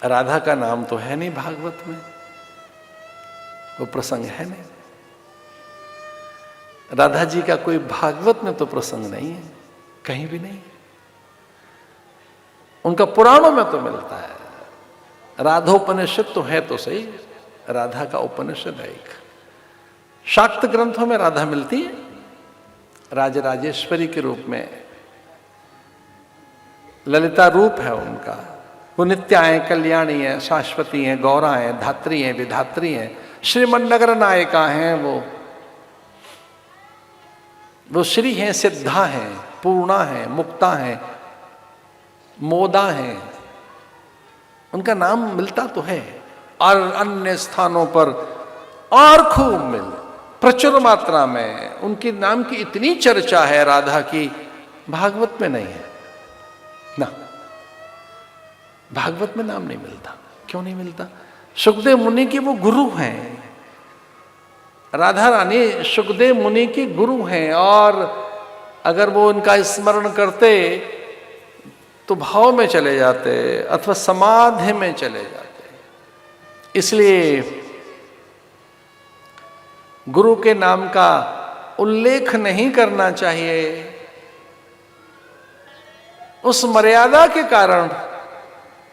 राधा का नाम तो है नहीं भागवत में, वो प्रसंग है नहीं। राधा जी का कोई भागवत में तो प्रसंग नहीं है, कहीं भी नहीं। उनका पुराणों में तो मिलता है। राधोपनिषद तो है तो सही, राधा का उपनिषद है एक। शाक्त ग्रंथों में राधा मिलती है राजराजेश्वरी के रूप में, ललिता रूप है उनका। वो नित्या है, कल्याणी है, शाश्वती है, गौरा है, धात्री है, विधात्री है, श्रीमन्नगर नायिका हैं। वो श्री हैं, सिद्धा हैं, पूर्णा हैं, मुक्ता हैं, मोदा हैं। उनका नाम मिलता तो है और अन्य स्थानों पर और खूब मिल, प्रचुर मात्रा में उनके नाम की इतनी चर्चा है राधा की, भागवत में नहीं है ना। भागवत में नाम नहीं मिलता। क्यों नहीं मिलता? सुखदेव मुनि के वो गुरु हैं, राधा रानी सुखदेव मुनि की गुरु हैं, और अगर वो उनका स्मरण करते तो भाव में चले जाते अथवा समाधि में चले जाते। इसलिए गुरु के नाम का उल्लेख नहीं करना चाहिए। उस मर्यादा के कारण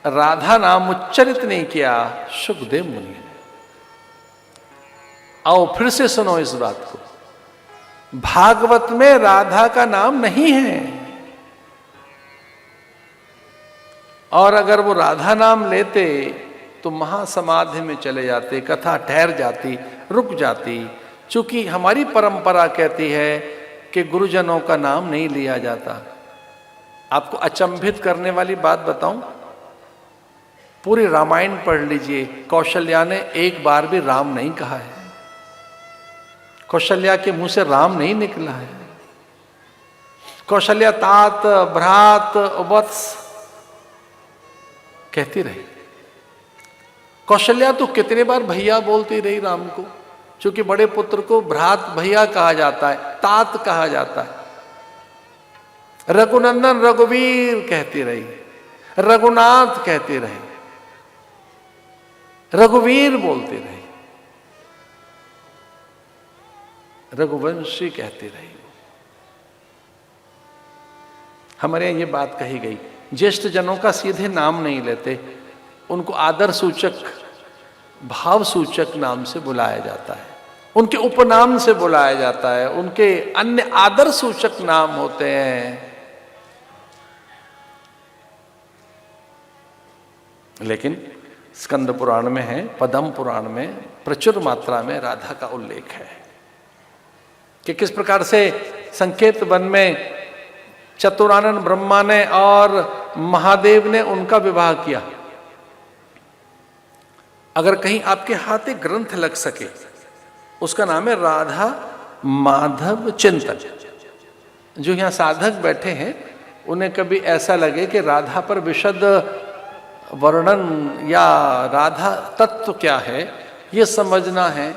राधा नाम उच्चरित नहीं किया सुखदेव मुनि ने। आओ फिर से सुनो इस बात को, भागवत में राधा का नाम नहीं है, और अगर वो राधा नाम लेते तो महासमाधि में चले जाते, कथा ठहर जाती, रुक जाती। चूंकि हमारी परंपरा कहती है कि गुरुजनों का नाम नहीं लिया जाता। आपको अचंभित करने वाली बात बताऊं, पूरी रामायण पढ़ लीजिए, कौशल्या ने एक बार भी राम नहीं कहा है। कौशल्या के मुंह से राम नहीं निकला है। कौशल्या तात, भ्रात, वत्स कहती रही। कौशल्या तो कितने बार भैया बोलती रही राम को, क्योंकि बड़े पुत्र को भ्रात भैया कहा जाता है, तात कहा जाता है। रघुनंदन रघुवीर कहती रही, रघुनाथ कहती रही, रघुवीर बोलती रही, रघुवंशी कहती रही। हमारे यहां ये बात कही गई, ज्येष्ठ जनों का सीधे नाम नहीं लेते, उनको आदर सूचक, भाव सूचक नाम से बुलाया जाता है, उनके उपनाम से बुलाया जाता है, उनके अन्य आदर सूचक नाम होते हैं। लेकिन स्कंद पुराण में है, पद्म पुराण में प्रचुर मात्रा में राधा का उल्लेख है कि किस प्रकार से संकेत वन में चतुरानन ब्रह्मा ने और महादेव ने उनका विवाह किया। अगर कहीं आपके हाथ एक ग्रंथ लग सके, उसका नाम है राधा माधव चिंतन। जो यहां साधक बैठे हैं उन्हें कभी ऐसा लगे कि राधा पर विशद वर्णन या राधा तत्व क्या है ये समझना है,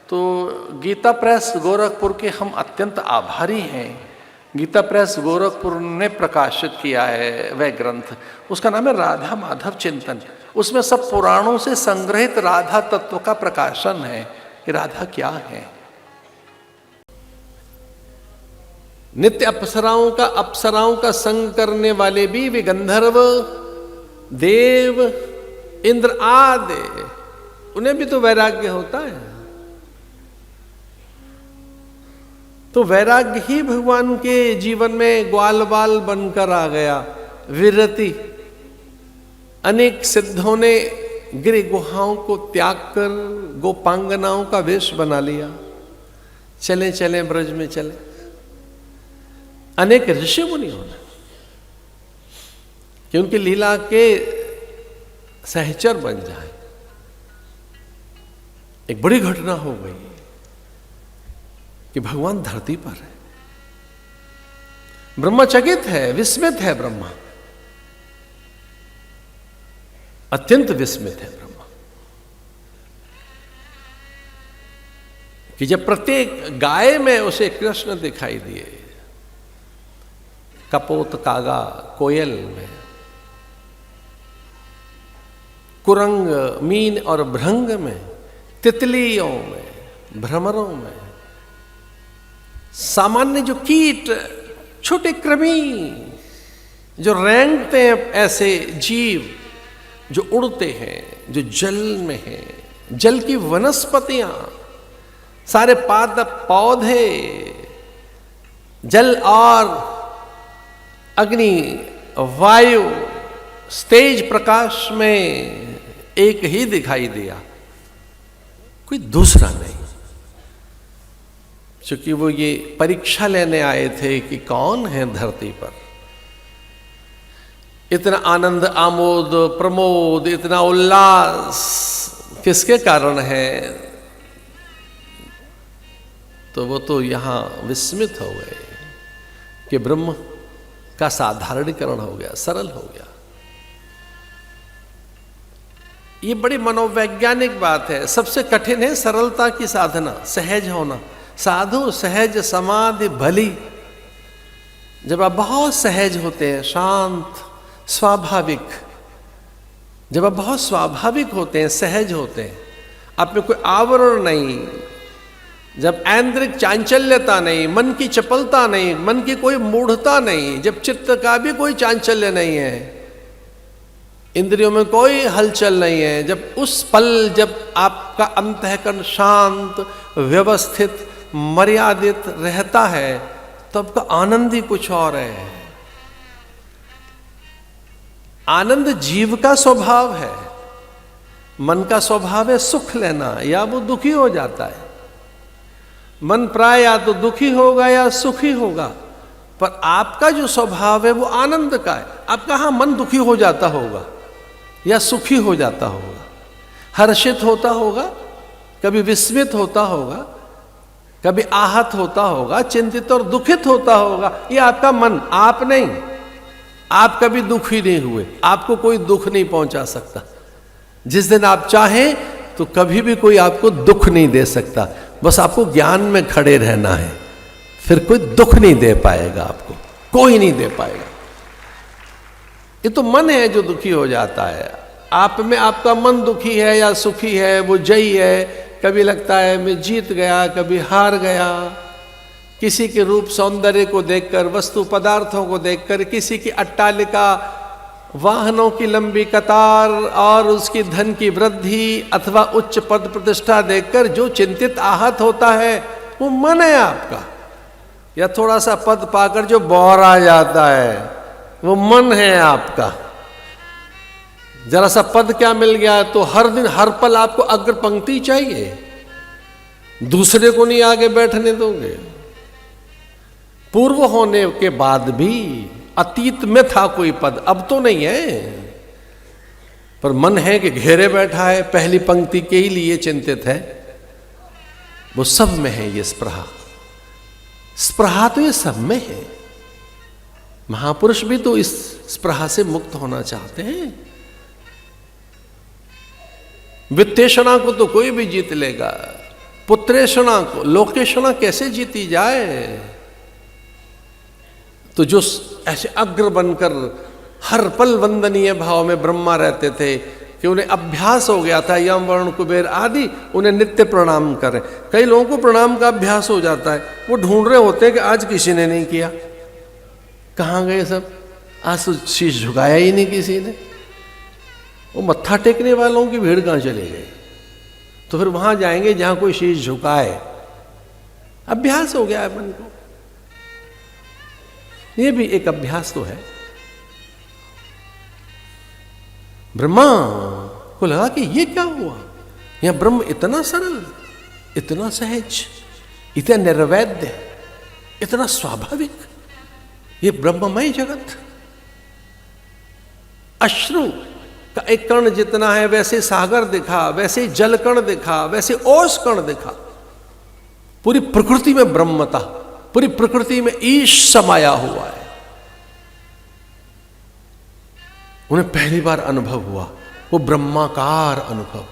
तो गीता प्रेस गोरखपुर के हम अत्यंत आभारी हैं। गीता प्रेस गोरखपुर ने प्रकाशित किया है वह ग्रंथ, उसका नाम है राधा माधव चिंतन। उसमें सब पुराणों से संग्रहित राधा तत्व का प्रकाशन है कि राधा क्या है। नित्य अप्सराओं का संग करने वाले भी वे गंधर्व, देव, इंद्र आदि, उन्हें भी तो वैराग्य होता है। तो वैराग्य ही भगवान के जीवन में ग्वाल बाल बनकर आ गया। विरति, अनेक सिद्धों ने गिरि गुहाओं को त्याग कर गोपांगनाओं का वेश बना लिया, चले चले ब्रज में चले। अनेक ऋषि मुनियों ने कि उनकी लीला के सहचर बन जाए। एक बड़ी घटना हो गई कि भगवान धरती पर है। ब्रह्मा चकित है, विस्मित है ब्रह्मा, अत्यंत विस्मित है ब्रह्मा कि जब प्रत्येक गाय में उसे कृष्ण दिखाई दिए, कपोत, कागा, कोयल में, कुरंग, मीन और भृंग में, तितलियों में, भ्रमरों में, सामान्य जो कीट, छोटे कृमि जो रेंगते हैं, ऐसे जीव जो उड़ते हैं, जो जल में हैं, जल की वनस्पतियां, सारे पादप पौधे, जल और अग्नि, वायु, तेज प्रकाश में एक ही दिखाई दिया, कोई दूसरा नहीं। क्योंकि वो ये परीक्षा लेने आए थे कि कौन है धरती पर। इतना आनंद, आमोद, प्रमोद, इतना उल्लास किसके कारण है? तो वो तो यहां विस्मित हो गए कि ब्रह्म का साधारणीकरण हो गया, सरल हो गया। ये बड़ी मनोवैज्ञानिक बात है। सबसे कठिन है सरलता की साधना, सहज होना। साधु सहज समाधि भली। जब आप बहुत सहज होते हैं, शांत, स्वाभाविक, जब आप बहुत स्वाभाविक होते हैं, सहज होते हैं, आप में कोई आवरण नहीं, जब ऐन्द्रिक चांचल्यता नहीं, मन की चपलता नहीं, मन की कोई मूढ़ता नहीं, जब चित्त का भी कोई चांचल्य नहीं है, इंद्रियों में कोई हलचल नहीं है, जब उस पल जब आपका अंतःकरण शांत, व्यवस्थित, मर्यादित रहता है, तब का आनंद ही कुछ और है। आनंद जीव का स्वभाव है। मन का स्वभाव है सुख लेना, या वो दुखी हो जाता है। मन प्राय या तो दुखी होगा या सुखी होगा, पर आपका जो स्वभाव है वो आनंद का है। आप कहाँ मन दुखी हो जाता होगा या सुखी हो जाता होगा, हर्षित होता होगा, कभी विस्मित होता होगा, कभी आहत होता होगा, चिंतित और दुखित होता होगा। ये आपका मन, आप नहीं। आप कभी दुखी नहीं हुए, आपको कोई दुख नहीं पहुंचा सकता। जिस दिन आप चाहें तो कभी भी कोई आपको दुख नहीं दे सकता। बस आपको ज्ञान में खड़े रहना है, फिर कोई दुख नहीं दे पाएगा आपको, कोई नहीं दे पाएगा। ये तो मन है जो दुखी हो जाता है। आप में आपका मन दुखी है या सुखी है, वो जयी है। कभी लगता है मैं जीत गया, कभी हार गया। किसी के रूप सौंदर्य को देखकर, वस्तु पदार्थों को देखकर, किसी की अट्टालिका, वाहनों की लंबी कतार और उसकी धन की वृद्धि अथवा उच्च पद प्रतिष्ठा देखकर जो चिंतित आहत होता है, वो मन है आपका। या थोड़ा सा पद पाकर जो बौरा जाता है, वो मन है आपका। जरा सा पद क्या मिल गया तो हर दिन हर पल आपको अग्र पंक्ति चाहिए, दूसरे को नहीं आगे बैठने दोगे। पूर्व होने के बाद भी अतीत में था कोई पद, अब तो नहीं है, पर मन है कि घेरे बैठा है, पहली पंक्ति के ही लिए चिंतित है। वो सब में है ये स्पृहा। स्पृहा तो ये सब में है। महापुरुष भी तो इस स्पृहा से मुक्त होना चाहते हैं। वित्तेषणा को तो कोई भी जीत लेगा, पुत्रेषणा को, लोकेषणा कैसे जीती जाए? तो जो ऐसे अग्र बनकर हर पल वंदनीय भाव में ब्रह्मा रहते थे कि उन्हें अभ्यास हो गया था, यम वरुण कुबेर आदि उन्हें नित्य प्रणाम करें। कई लोगों को प्रणाम का अभ्यास हो जाता है, वो ढूंढ रहे होते हैं कि आज किसी ने नहीं किया। कहाँ गए सब? आज तो शीश झुकाया ही नहीं किसी ने। वो मत्था टेकने वालों की भीड़ कहाँ चले गए? तो फिर वहां जाएंगे जहां कोई शीश झुकाए। अभ्यास हो गया है मन को। ये भी एक अभ्यास तो है। ब्रह्मा को लगा कि ये क्या हुआ, यह ब्रह्म इतना सरल, इतना सहज, इतना निर्वैध, इतना स्वाभाविक, ये ब्रह्ममय जगत। अश्रु का एक कण जितना है वैसे सागर दिखा, वैसे जल कण दिखा, वैसे ओस कण दिखा। पूरी प्रकृति में ब्रह्मता, पूरी प्रकृति में ईश समाया हुआ है। उन्हें पहली बार अनुभव हुआ वो ब्रह्माकार अनुभव,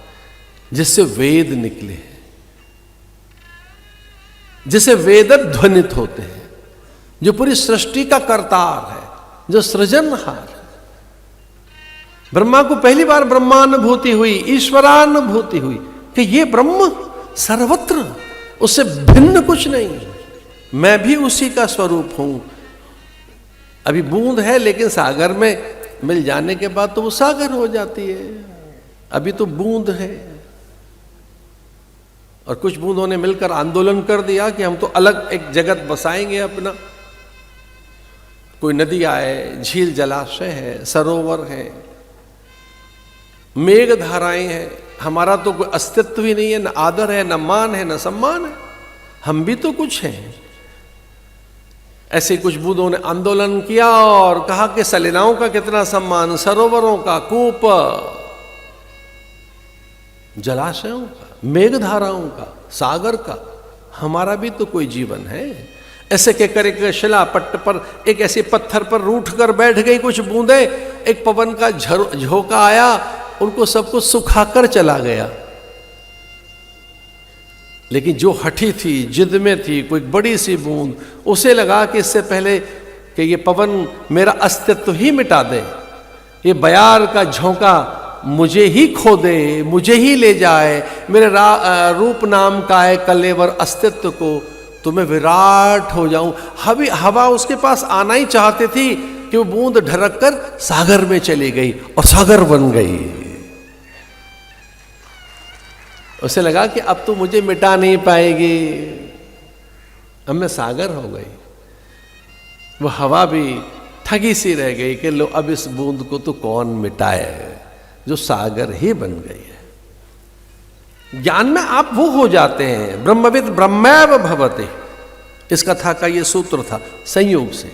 जिससे वेद निकले हैं, जिसे वेद ध्वनित होते हैं, जो पूरी सृष्टि का कर्तार है, जो सृजनहार है। ब्रह्मा को पहली बार ब्रह्मानुभूति हुई, ईश्वरानुभूति हुई कि ये ब्रह्म सर्वत्र, उससे भिन्न कुछ नहीं, मैं भी उसी का स्वरूप हूं। अभी बूंद है लेकिन सागर में मिल जाने के बाद तो वो सागर हो जाती है, अभी तो बूंद है। और कुछ बूंदों ने मिलकर आंदोलन कर दिया कि हम तो अलग एक जगत बसाएंगे अपना। कोई नदी आए, झील जलाशय है, सरोवर है, मेघ धाराएं हैं, हमारा तो कोई अस्तित्व ही नहीं है, न आदर है, न मान है, न सम्मान है, हम भी तो कुछ हैं। ऐसे कुछ बूंदों ने आंदोलन किया और कहा कि सलिलाओं का कितना सम्मान, सरोवरों का, कूप, जलाशयों का, मेघधाराओं का, सागर का, हमारा भी तो कोई जीवन है। ऐसे कहकर एक शिला पट्ट पर, एक ऐसे पत्थर पर रूठ कर बैठ गई कुछ बूंदे, एक पवन का झोंका आया, उनको सब कुछ सुखाकर चला गया। लेकिन जो हठी थी, जिद में थी, कोई बड़ी सी बूंद, उसे लगा कि इससे पहले कि ये पवन मेरा अस्तित्व ही मिटा दे, ये बयार का झोंका मुझे ही खो दे, मुझे ही ले जाए, मेरे रूप नाम का है कलेवर अस्तित्व को, तो मैं विराट हो जाऊं। हवा उसके पास आना ही चाहती थी कि वो बूंद ढरक कर सागर में चली गई और सागर बन गई। उसे लगा कि अब तो मुझे मिटा नहीं पाएगी, अब मैं सागर हो गई। वो हवा भी ठगी सी रह गई कि लो अब इस बूंद को तो कौन मिटाए, जो सागर ही बन गई है। ज्ञान में आप वो हो जाते हैं, ब्रह्मविद ब्रह्मैव भवते। इस कथा का ये सूत्र था संयोग से।